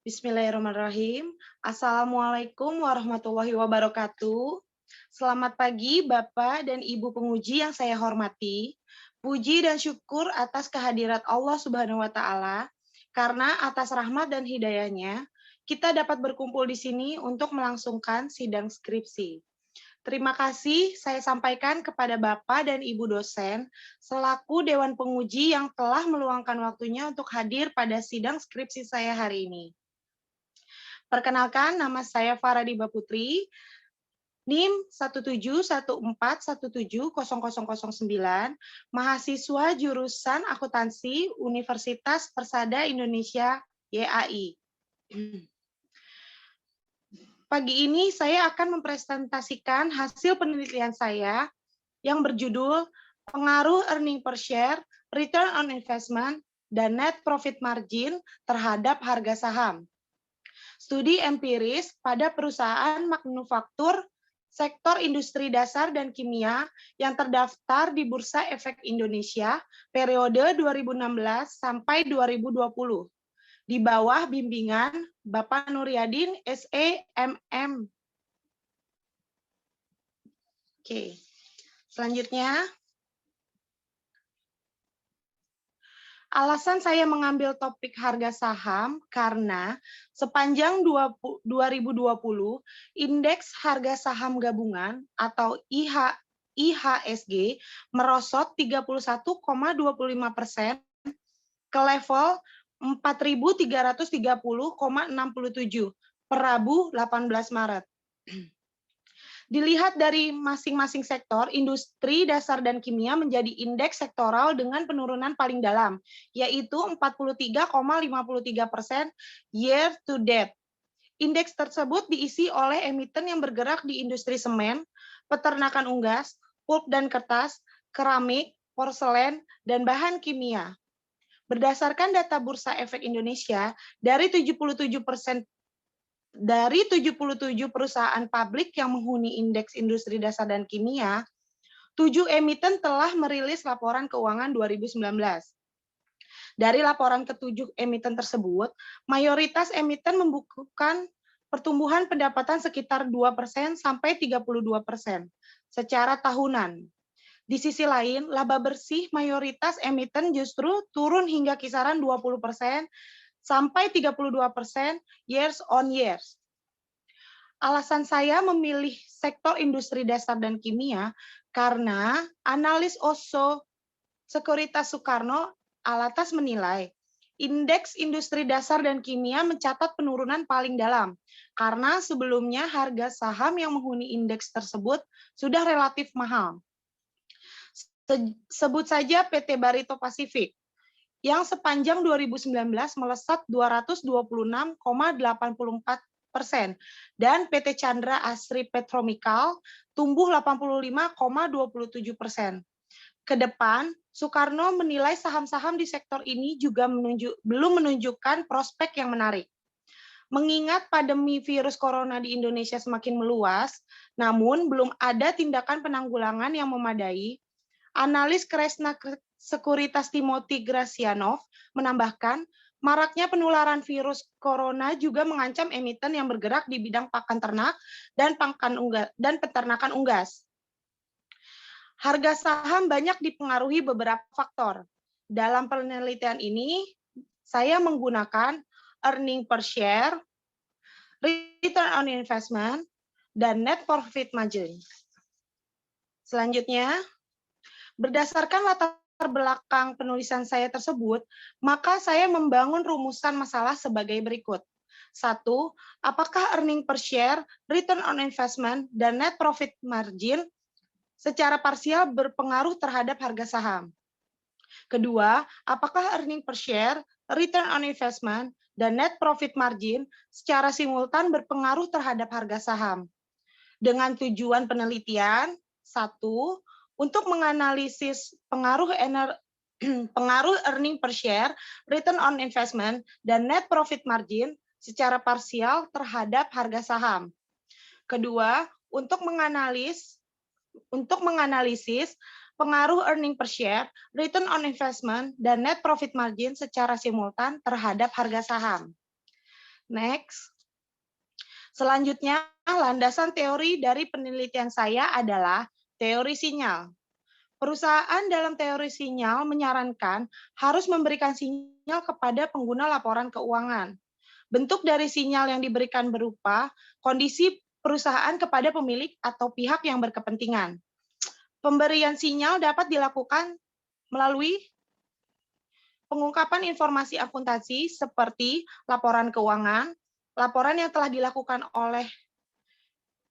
Bismillahirrahmanirrahim. Assalamualaikum warahmatullahi wabarakatuh. Selamat pagi Bapak dan Ibu penguji yang saya hormati. Puji dan syukur atas kehadirat Allah Subhanahu wa taala karena atas rahmat dan hidayahnya kita dapat berkumpul di sini untuk melangsungkan sidang skripsi. Terima kasih saya sampaikan kepada Bapak dan Ibu dosen selaku Dewan Penguji yang telah meluangkan waktunya untuk hadir pada sidang skripsi saya hari ini. Perkenalkan, nama saya Faradiba Putri, NIM 17141700009, mahasiswa jurusan akuntansi Universitas Persada Indonesia YAI. Pagi ini saya akan mempresentasikan hasil penelitian saya yang berjudul Pengaruh Earning Per Share, Return on Investment, dan Net Profit Margin terhadap harga saham. Studi empiris pada perusahaan manufaktur sektor industri dasar dan kimia yang terdaftar di Bursa Efek Indonesia periode 2016 sampai 2020 di bawah bimbingan Bapak Nuryadin SE MM. Oke. Selanjutnya, alasan saya mengambil topik harga saham karena sepanjang 2020, indeks harga saham gabungan atau IHSG merosot 31,25% ke level 4.330,67 per Rabu 18 Maret. Dilihat dari masing-masing sektor, industri dasar dan kimia menjadi indeks sektoral dengan penurunan paling dalam, yaitu 43,53% year to date. Indeks tersebut diisi oleh emiten yang bergerak di industri semen, peternakan unggas, pulp dan kertas, keramik, porselen, dan bahan kimia. Berdasarkan data Bursa Efek Indonesia, dari 77% dari 77 perusahaan publik yang menghuni indeks industri dasar dan kimia, 7 emiten telah merilis laporan keuangan 2019. Dari laporan ke-7 emiten tersebut, mayoritas emiten membukukan pertumbuhan pendapatan sekitar 2% sampai 32% secara tahunan. Di sisi lain, laba bersih mayoritas emiten justru turun hingga kisaran 20% sampai 32% years on years. Alasan saya memilih sektor industri dasar dan kimia karena analis Oso Sekuritas Soekarno Alatas menilai indeks industri dasar dan kimia mencatat penurunan paling dalam karena sebelumnya harga saham yang menghuni indeks tersebut sudah relatif mahal. Sebut saja PT Barito Pasifik yang sepanjang 2019 melesat 226,84% dan PT Chandra Asri Petrochemical tumbuh 85,27%. Ke depan, Soekarno menilai saham-saham di sektor ini juga belum menunjukkan prospek yang menarik. Mengingat pandemi virus corona di Indonesia semakin meluas, namun belum ada tindakan penanggulangan yang memadai, analis Kresna Sekuritas Timothy Gracianov menambahkan, maraknya penularan virus corona juga mengancam emiten yang bergerak di bidang pakan ternak dan peternakan unggas. Harga saham banyak dipengaruhi beberapa faktor. Dalam penelitian ini, saya menggunakan earning per share, return on investment, dan net profit margin. Selanjutnya, berdasarkan latar belakang penulisan saya tersebut, maka saya membangun rumusan masalah sebagai berikut. 1. Apakah earning per share, return on investment, dan net profit margin secara parsial berpengaruh terhadap harga saham? Kedua, apakah earning per share, return on investment, dan net profit margin secara simultan berpengaruh terhadap harga saham? Dengan tujuan penelitian, 1. Untuk menganalisis pengaruh earning per share, return on investment, dan net profit margin secara parsial terhadap harga saham. Kedua, untuk menganalisis pengaruh earning per share, return on investment, dan net profit margin secara simultan terhadap harga saham. Next. Selanjutnya, landasan teori dari penelitian saya adalah teori sinyal. Perusahaan dalam teori sinyal menyarankan harus memberikan sinyal kepada pengguna laporan keuangan. Bentuk dari sinyal yang diberikan berupa kondisi perusahaan kepada pemilik atau pihak yang berkepentingan. Pemberian sinyal dapat dilakukan melalui pengungkapan informasi akuntansi seperti laporan keuangan, laporan yang telah dilakukan oleh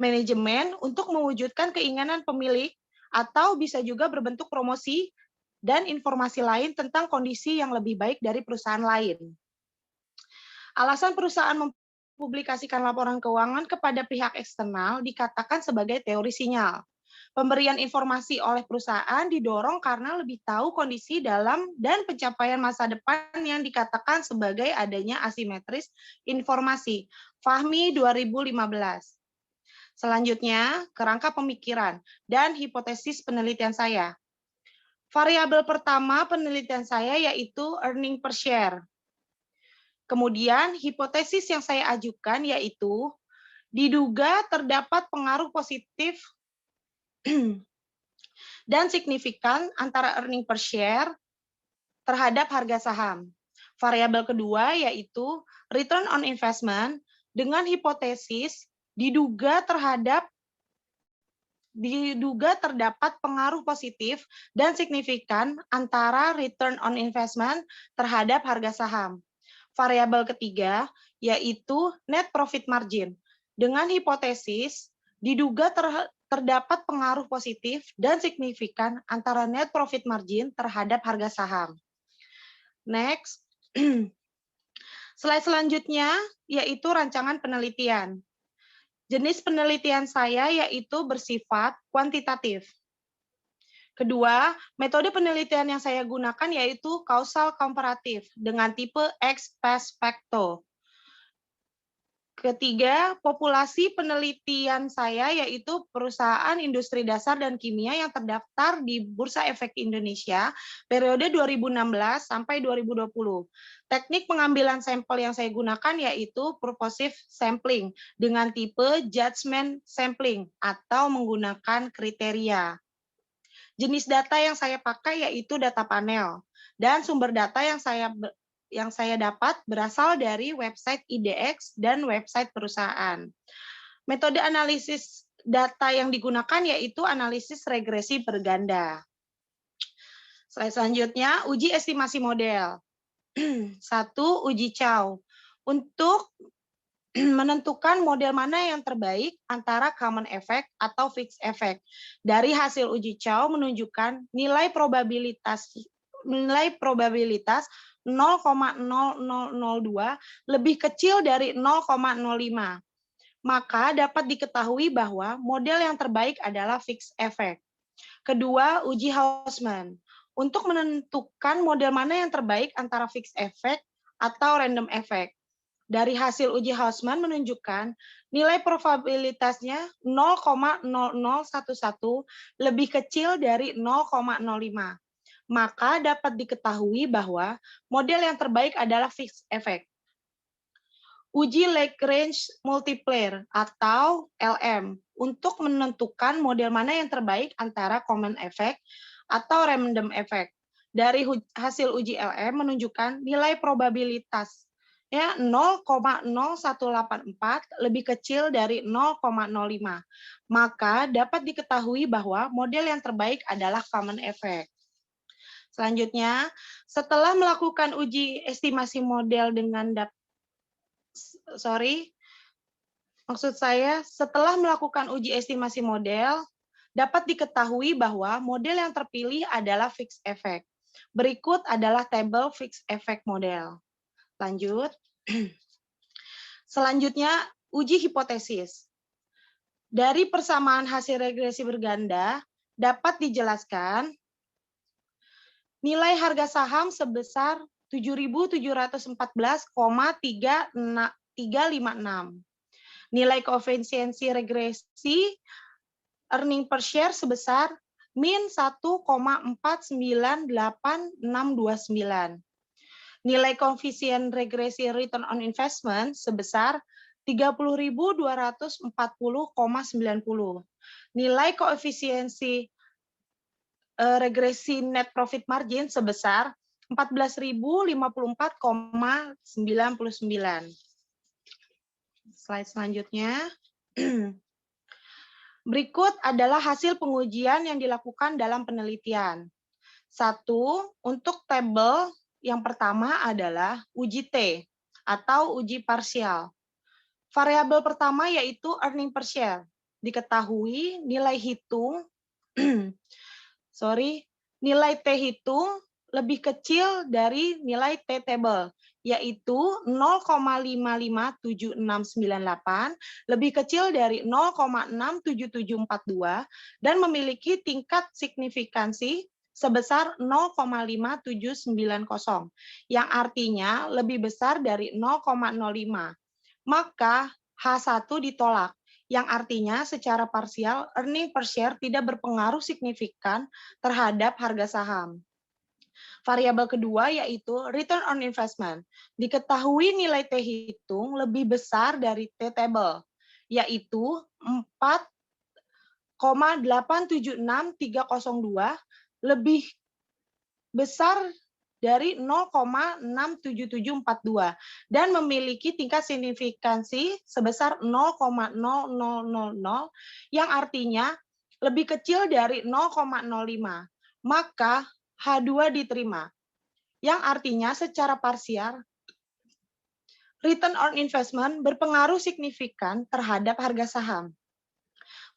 manajemen untuk mewujudkan keinginan pemilik, atau bisa juga berbentuk promosi dan informasi lain tentang kondisi yang lebih baik dari perusahaan lain. Alasan perusahaan mempublikasikan laporan keuangan kepada pihak eksternal dikatakan sebagai teori sinyal. Pemberian informasi oleh perusahaan didorong karena lebih tahu kondisi dalam dan pencapaian masa depan yang dikatakan sebagai adanya asimetris informasi. Fahmi 2015. Selanjutnya, kerangka pemikiran dan hipotesis penelitian saya. Variabel pertama penelitian saya yaitu earning per share. Kemudian, hipotesis yang saya ajukan yaitu diduga terdapat pengaruh positif dan signifikan antara earning per share terhadap harga saham. Variabel kedua yaitu return on investment dengan hipotesis diduga terdapat pengaruh positif dan signifikan antara return on investment terhadap harga saham. Variabel ketiga yaitu net profit margin dengan hipotesis diduga terdapat pengaruh positif dan signifikan antara net profit margin terhadap harga saham. Next. Slide selanjutnya yaitu rancangan penelitian. Jenis penelitian saya yaitu bersifat kuantitatif. Kedua, metode penelitian yang saya gunakan yaitu causal komparatif dengan tipe ex post facto. Ketiga, populasi penelitian saya yaitu perusahaan industri dasar dan kimia yang terdaftar di Bursa Efek Indonesia periode 2016 sampai 2020. Teknik pengambilan sampel yang saya gunakan yaitu purposive sampling dengan tipe judgment sampling atau menggunakan kriteria. Jenis data yang saya pakai yaitu data panel dan sumber data yang saya dapat berasal dari website IDX dan website perusahaan. Metode analisis data yang digunakan yaitu analisis regresi berganda. Slide selanjutnya, uji estimasi model. 1. Uji Chow. Untuk menentukan model mana yang terbaik antara common effect atau fixed effect. Dari hasil uji Chow menunjukkan nilai probabilitas 0,0002 lebih kecil dari 0,05. Maka dapat diketahui bahwa model yang terbaik adalah fixed effect. Kedua, uji Hausman. Untuk menentukan model mana yang terbaik antara fixed effect atau random effect. Dari hasil uji Hausman menunjukkan nilai probabilitasnya 0,0011 lebih kecil dari 0,05. Maka dapat diketahui bahwa model yang terbaik adalah fixed effect. Uji Lagrange multiplier atau LM untuk menentukan model mana yang terbaik antara common effect atau random effect. Dari hasil uji LM menunjukkan nilai probabilitas 0,0184 lebih kecil dari 0,05. Maka dapat diketahui bahwa model yang terbaik adalah common effect. Selanjutnya, setelah melakukan uji estimasi model dengan setelah melakukan uji estimasi model, dapat diketahui bahwa model yang terpilih adalah fixed effect. Berikut adalah tabel fixed effect model. Lanjut. Selanjutnya, uji hipotesis. Dari persamaan hasil regresi berganda, dapat dijelaskan nilai harga saham sebesar 7.714,356. Nilai koefisiensi regresi earning per share sebesar min 1,498629. Nilai koefisien regresi return on investment sebesar 30.240,90. Nilai koefisiensi regresi net profit margin sebesar 14.054,99. Slide selanjutnya. Berikut adalah hasil pengujian yang dilakukan dalam penelitian. 1. Untuk tabel yang pertama adalah uji T atau uji parsial. Variabel pertama yaitu earning per share. Diketahui nilai hitung nilai T hitung lebih kecil dari nilai T table, yaitu 0,557698 lebih kecil dari 0,67742 dan memiliki tingkat signifikansi sebesar 0,5790, yang artinya lebih besar dari 0,05. Maka H1 ditolak, yang artinya secara parsial earning per share tidak berpengaruh signifikan terhadap harga saham. Variabel kedua yaitu return on investment. Diketahui nilai T hitung lebih besar dari T table, yaitu 4,876302 lebih besar dari 0,67742 dan memiliki tingkat signifikansi sebesar 0,0000 yang artinya lebih kecil dari 0,05. Maka H2 diterima, yang artinya secara parsial return on investment berpengaruh signifikan terhadap harga saham.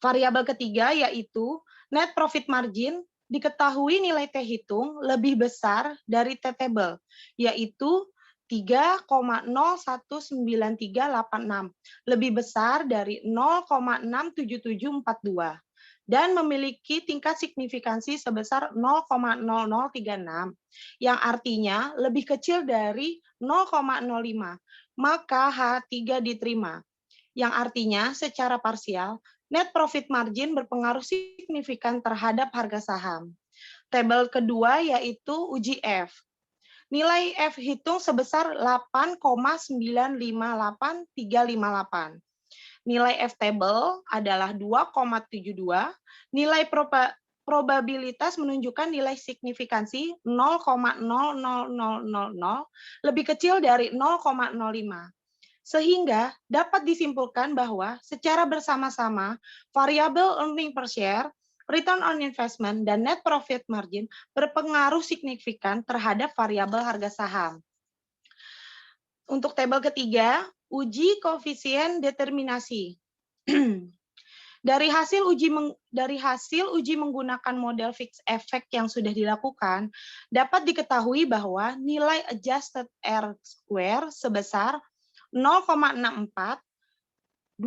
Variabel ketiga yaitu net profit margin. Diketahui nilai T hitung lebih besar dari T table, yaitu 3,019386, lebih besar dari 0,67742, dan memiliki tingkat signifikansi sebesar 0,0036, yang artinya lebih kecil dari 0,05. Maka H3 diterima, yang artinya secara parsial net profit margin berpengaruh signifikan terhadap harga saham. Tabel kedua yaitu uji F. Nilai F hitung sebesar 8,958358. Nilai F table adalah 2,72. Nilai probabilitas menunjukkan nilai signifikansi 0,00000 lebih kecil dari 0,05. Sehingga dapat disimpulkan bahwa secara bersama-sama variabel earning per share, return on investment, dan net profit margin berpengaruh signifikan terhadap variabel harga saham. Untuk tabel ketiga, uji koefisien determinasi. Dari hasil uji menggunakan model fixed effect yang sudah dilakukan, dapat diketahui bahwa nilai adjusted R square sebesar 0,642871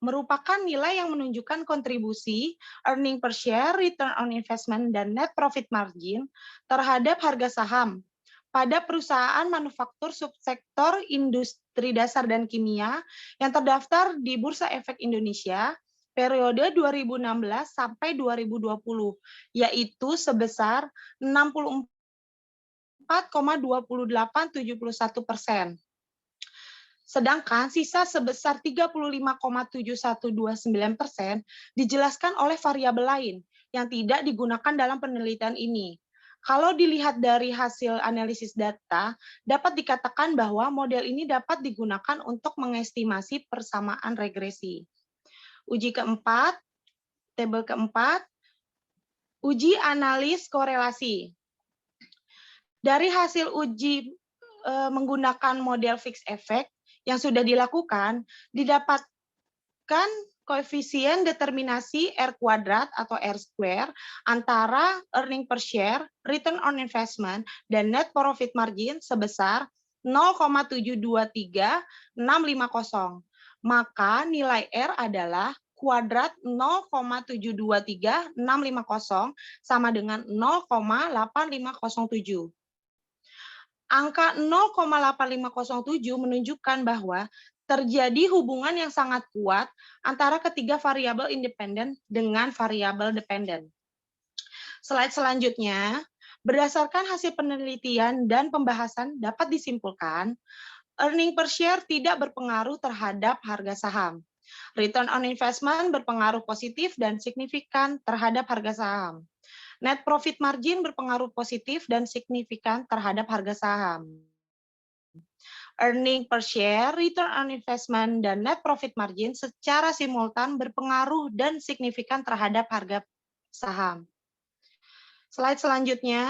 merupakan nilai yang menunjukkan kontribusi earning per share, return on investment, dan net profit margin terhadap harga saham pada perusahaan manufaktur subsektor industri dasar dan kimia yang terdaftar di Bursa Efek Indonesia periode 2016 sampai 2020, yaitu sebesar 64,2871%. Sedangkan sisa sebesar 35,7129% dijelaskan oleh variabel lain yang tidak digunakan dalam penelitian ini. Kalau dilihat dari hasil analisis data, dapat dikatakan bahwa model ini dapat digunakan untuk mengestimasi persamaan regresi. Uji keempat, tabel keempat, uji analis korelasi. Dari hasil uji menggunakan model fixed effect yang sudah dilakukan, didapatkan koefisien determinasi R kuadrat atau R square antara earning per share, return on investment, dan net profit margin sebesar 0,723650. Maka nilai R adalah kuadrat 0,723650 sama dengan 0,8507. Angka 0,8507 menunjukkan bahwa terjadi hubungan yang sangat kuat antara ketiga variabel independen dengan variabel dependen. Slide selanjutnya, berdasarkan hasil penelitian dan pembahasan dapat disimpulkan, earning per share tidak berpengaruh terhadap harga saham. Return on investment berpengaruh positif dan signifikan terhadap harga saham. Net profit margin berpengaruh positif dan signifikan terhadap harga saham. Earning per share, return on investment, dan net profit margin secara simultan berpengaruh dan signifikan terhadap harga saham. Slide selanjutnya,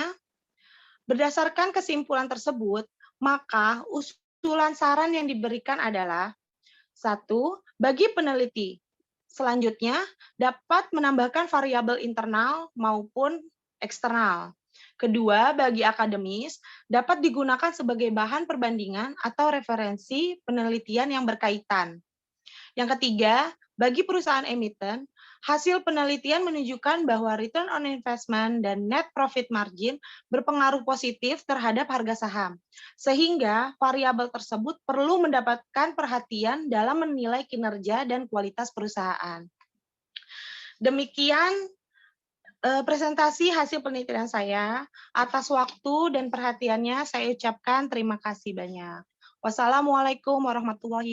berdasarkan kesimpulan tersebut, maka usulan saran yang diberikan adalah 1. Bagi peneliti, selanjutnya dapat menambahkan variabel internal maupun eksternal. Kedua, bagi akademis, dapat digunakan sebagai bahan perbandingan atau referensi penelitian yang berkaitan. Yang ketiga, bagi perusahaan emiten, hasil penelitian menunjukkan bahwa return on investment dan net profit margin berpengaruh positif terhadap harga saham, sehingga variabel tersebut perlu mendapatkan perhatian dalam menilai kinerja dan kualitas perusahaan. Demikian presentasi hasil penelitian saya. Atas waktu dan perhatiannya saya ucapkan terima kasih banyak. Wassalamualaikum warahmatullahi